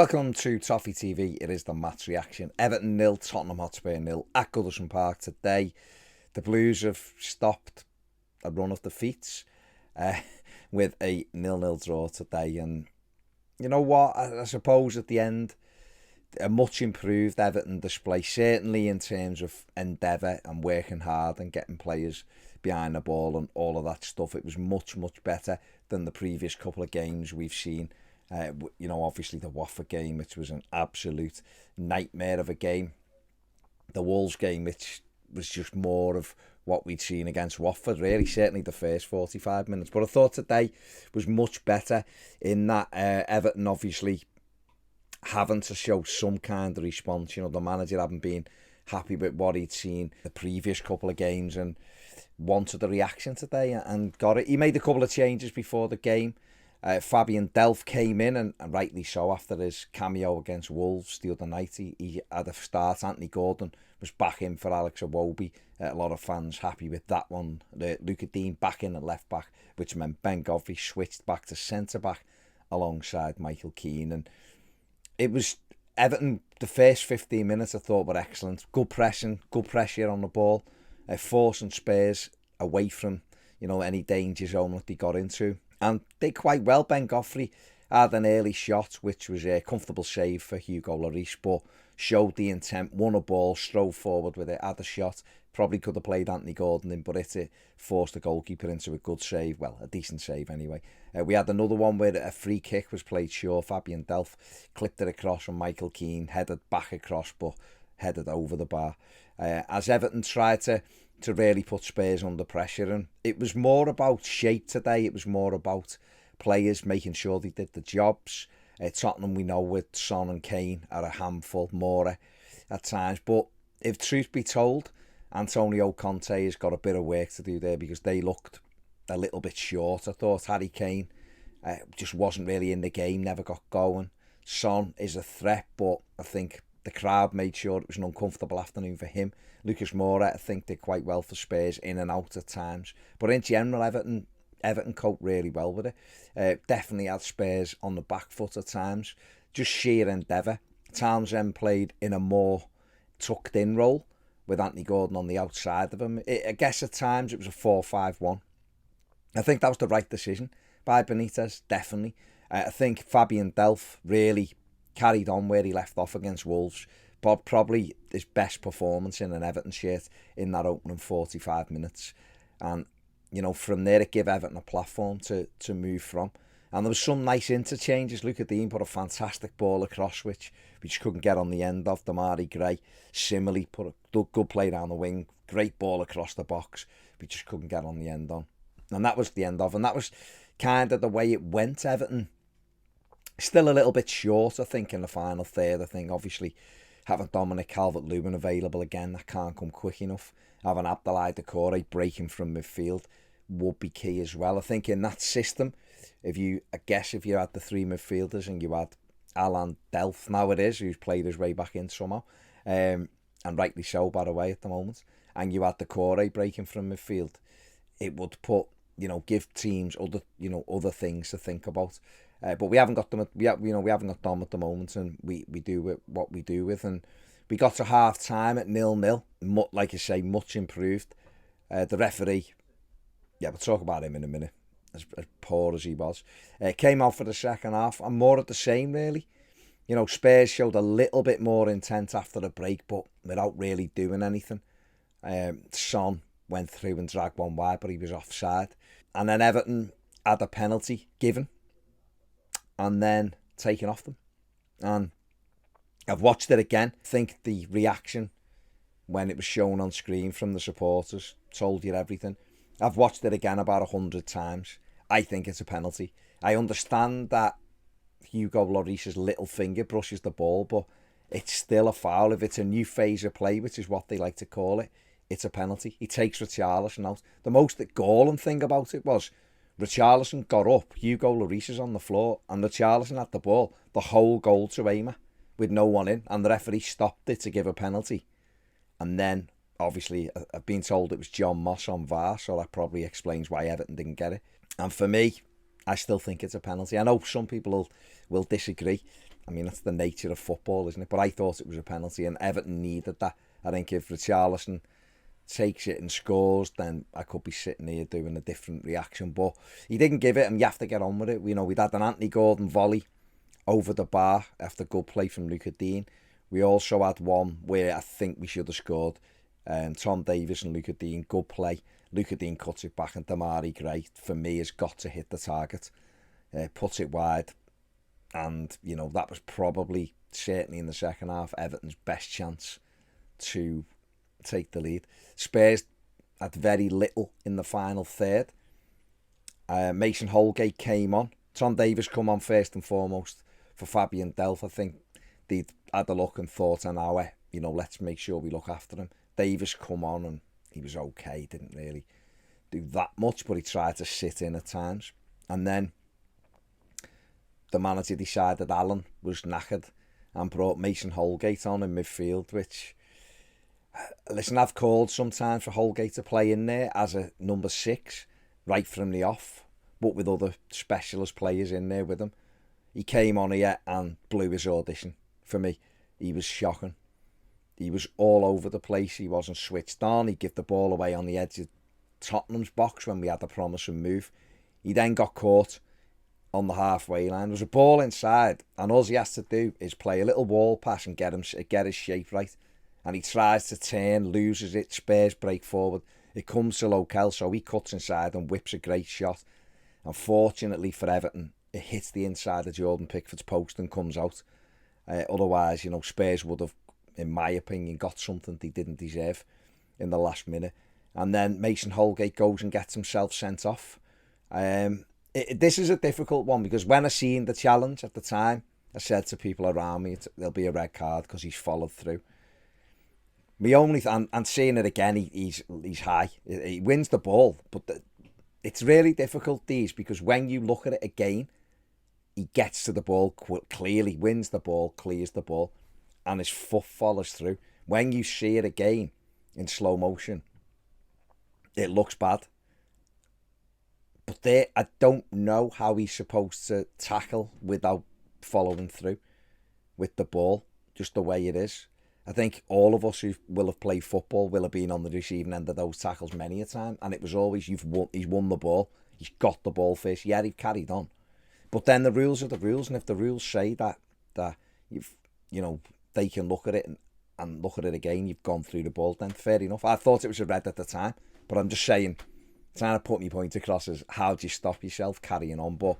Welcome to Toffee TV. It is the match reaction. Everton 0, Tottenham Hotspur 0 at Goodison Park today. The Blues have stopped a run of defeats with a 0-0 draw today. And you know what? I suppose at the end, a much improved Everton display, certainly in terms of endeavour and working hard and getting players behind the ball and all of that stuff. It was much, much better than the previous couple of games we've seen. Obviously the Watford game, which was an absolute nightmare of a game. The Wolves game, which was just more of what we'd seen against Watford, really, certainly the first 45 minutes. But I thought today was much better in that Everton obviously having to show some kind of response. You know, the manager hadn't been happy with what he'd seen the previous couple of games and wanted a reaction today and got it. He made a couple of changes before the game. Fabian Delph came in, and rightly so, after his cameo against Wolves the other night. He had a start. Anthony Gordon was back in for Alex Iwobi. A lot of fans happy with that one. Luca Dean back in at left back, which meant Ben Godfrey switched back to centre back alongside Michael Keane. And it was Everton, the first 15 minutes I thought were excellent. Good pressing, good pressure on the ball, forcing Spurs away from any danger zone that they got into. And did quite well. Ben Godfrey had an early shot, which was a comfortable save for Hugo Lloris, but showed the intent, won a ball, strode forward with it, had a shot. Probably could have played Anthony Gordon in, but it forced the goalkeeper into a good save. Well, a decent save anyway. We had another one where a free kick was played short. Fabian Delph clipped it across from Michael Keane, headed back across, but headed over the bar. As Everton tried to really put Spurs under pressure, and it was more about shape today. It was more about players making sure they did the jobs. Tottenham, we know, with Son and Kane are a handful, more at times. But if truth be told, Antonio Conte has got a bit of work to do there, because they looked a little bit short. I thought Harry Kane just wasn't really in the game, never got going. Son is a threat, but I think the crowd made sure it was an uncomfortable afternoon for him. Lucas Moura, I think, did quite well for Spurs, in and out at times. But in general, Everton coped really well with it. Definitely had Spurs on the back foot at times. Just sheer endeavour. Townsend played in a more tucked-in role, with Anthony Gordon on the outside of him. I guess at times it was a 4-5-1. I think that was the right decision by Benitez, definitely. I think Fabian Delph really carried on where he left off against Wolves. But probably his best performance in an Everton shirt in that opening 45 minutes. And, from there it gave Everton a platform to move from. And there was some nice interchanges. Luca Dean put a fantastic ball across, which we just couldn't get on the end of. Damari Gray similarly put a good play down the wing. Great ball across the box. We just couldn't get on the end on. And that was the end of. And that was kind of the way it went. Everton still a little bit short, I think, in the final third. I think, obviously, having Dominic Calvert-Lewin available again, that can't come quick enough. Having Abdoulaye Doucouré breaking from midfield would be key as well. I think in that system, if you had the three midfielders and you had Alan Delph, now it is, who's played his way back in somehow, and rightly so, by the way, at the moment, and you had Doucouré breaking from midfield, it would give teams other things to think about. But we haven't got them. We haven't got them at the moment, and we do with what we do with. And we got to half time at 0-0. Like you say, much improved. The referee, we'll talk about him in a minute. As poor as he was, came out for the second half, and more of the same, really. Spurs showed a little bit more intent after the break, but without really doing anything. Son went through and dragged one wide, but he was offside. And then Everton had a penalty given and then taken off them. And I've watched it again. I think the reaction when it was shown on screen from the supporters told you everything. I've watched it again about 100 times. I think it's a penalty. I understand that Hugo Lloris's little finger brushes the ball, but it's still a foul. If it's a new phase of play, which is what they like to call it, it's a penalty. He takes Richarlison out. The most galling thing about it was Richarlison got up, Hugo Lloris is on the floor, and Richarlison had the ball the whole goal to aim at with no one in, and the referee stopped it to give a penalty. And then, obviously, I've been told it was John Moss on VAR, so that probably explains why Everton didn't get it. And for me, I still think it's a penalty. I know some people will disagree, I mean, that's the nature of football, isn't it? But I thought it was a penalty, and Everton needed that. I think if Richarlison takes it and scores, then I could be sitting here doing a different reaction. But he didn't give it, and you have to get on with it. You know, we'd had an Anthony Gordon volley over the bar after good play from Luca Dean. We also had one where I think we should have scored. Tom Davies and Luca Dean, good play. Luca Dean cuts it back, and Damari Gray, for me, has got to hit the target. Puts it wide, and, you know, that was probably, certainly in the second half, Everton's best chance to take the lead. Spurs had very little in the final third. Mason Holgate came on. Tom Davies come on first and foremost for Fabian Delph. I think they'd had a look and thought an hour, you know, let's make sure we look after him. Davies come on and he was okay, didn't really do that much, but he tried to sit in at times. And then the manager decided Allen was knackered and brought Mason Holgate on in midfield, which, listen, I've called sometimes for Holgate to play in there as a number 6 right from the off, but with other specialist players in there with him. He came on here and blew his audition. For me, he was shocking. He was all over the place. He wasn't switched on. He'd give the ball away on the edge of Tottenham's box when we had a promising move. He then got caught on the halfway line. There was a ball inside, and all he has to do is play a little wall pass and get his shape right. And he tries to turn, loses it, Spurs break forward. It comes to Lokel, so he cuts inside and whips a great shot. Unfortunately for Everton, it hits the inside of Jordan Pickford's post and comes out. Otherwise, you know, Spurs would have, in my opinion, got something they didn't deserve in the last minute. And then Mason Holgate goes and gets himself sent off. This is a difficult one, because when I seen the challenge at the time, I said to people around me, there'll be a red card because he's followed through. Me only and seeing it again, he's high. He wins the ball, but it's really difficult, these, because when you look at it again, he gets to the ball clearly, wins the ball, clears the ball, and his foot follows through. When you see it again in slow motion, it looks bad. But there, I don't know how he's supposed to tackle without following through with the ball, just the way it is. I think all of us who will have played football will have been on the receiving end of those tackles many a time, and it was always, he's won the ball, he's got the ball first. Yeah, he carried on, but then the rules are the rules, and if the rules say that they can look at it and look at it again, you've gone through the ball, then fair enough. I thought it was a red at the time, but I'm just saying, trying to put my point across as how do you stop yourself carrying on. But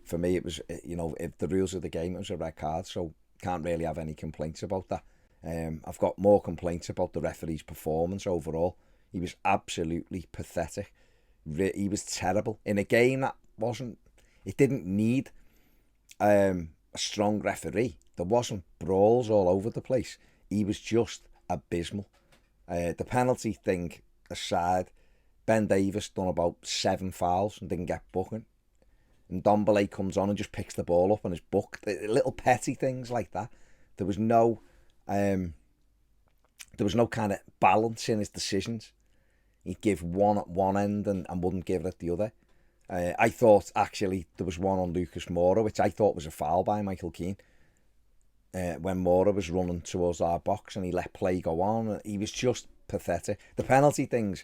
for me, it was, if the rules of the game, it was a red card, so can't really have any complaints about that. I've got more complaints about the referee's performance overall. He was absolutely pathetic. He was terrible in a game that didn't need a strong referee. There wasn't brawls all over the place. He was just abysmal. The penalty thing aside, Ben Davies done about 7 fouls and didn't get booking. And Dombele comes on and just picks the ball up and is booked. Little petty things like that. There was no kind of balance in his decisions. He'd give one at one end and wouldn't give it at the other. I thought, actually, there was one on Lucas Moura, which I thought was a foul by Michael Keane. When Moura was running towards our box and he let play go on. He was just pathetic. The penalty things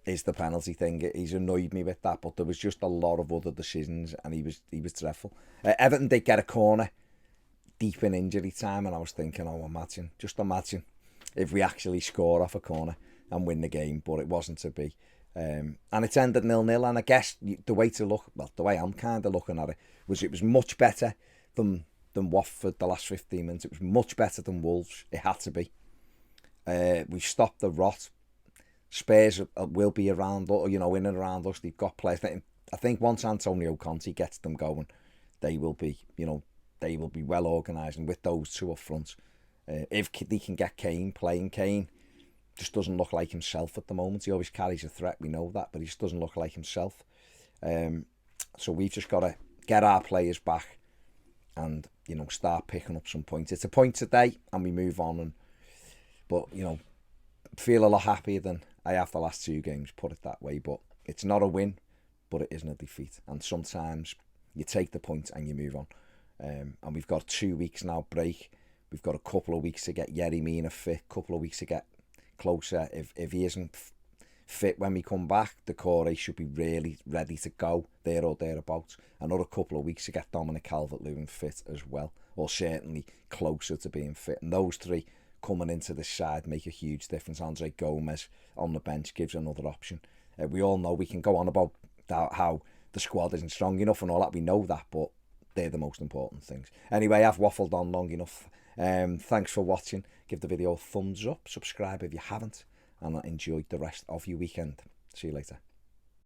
is the penalty thing. He's annoyed me with that, but there was just a lot of other decisions, and he was dreadful. Everton did get a corner deep in injury time, and I was thinking, just imagine if we actually score off a corner and win the game, but it wasn't to be. And it's ended 0-0, and I guess the way I'm kind of looking at it was much better than Watford the last 15 minutes. It was much better than Wolves. It had to be. We stopped the rot. Spurs will be around, in and around us. They've got players. I think once Antonio Conte gets them going, they will be well organised, and with those two up front, if they can get Kane playing, Kane just doesn't look like himself at the moment. He always carries a threat, we know that, but he just doesn't look like himself. So we've just got to get our players back and start picking up some points. It's a point today, and we move on. But feel a lot happier than I have the last 2 games, put it that way. But it's not a win, but it isn't a defeat. And sometimes you take the point and you move on. And we've got 2 weeks now break. We've got a couple of weeks to get Yerry Mina fit, couple of weeks to get closer. If he isn't fit when we come back, the core should be really ready to go there or thereabouts. Another couple of weeks to get Dominic Calvert-Lewin fit as well, or certainly closer to being fit. And those three coming into this side make a huge difference. Andre Gomez on the bench gives another option. We all know we can go on about how the squad isn't strong enough and all that. We know that, but they're the most important things. Anyway, I've waffled on long enough. Thanks for watching. Give the video a thumbs up. Subscribe if you haven't. And enjoy the rest of your weekend. See you later.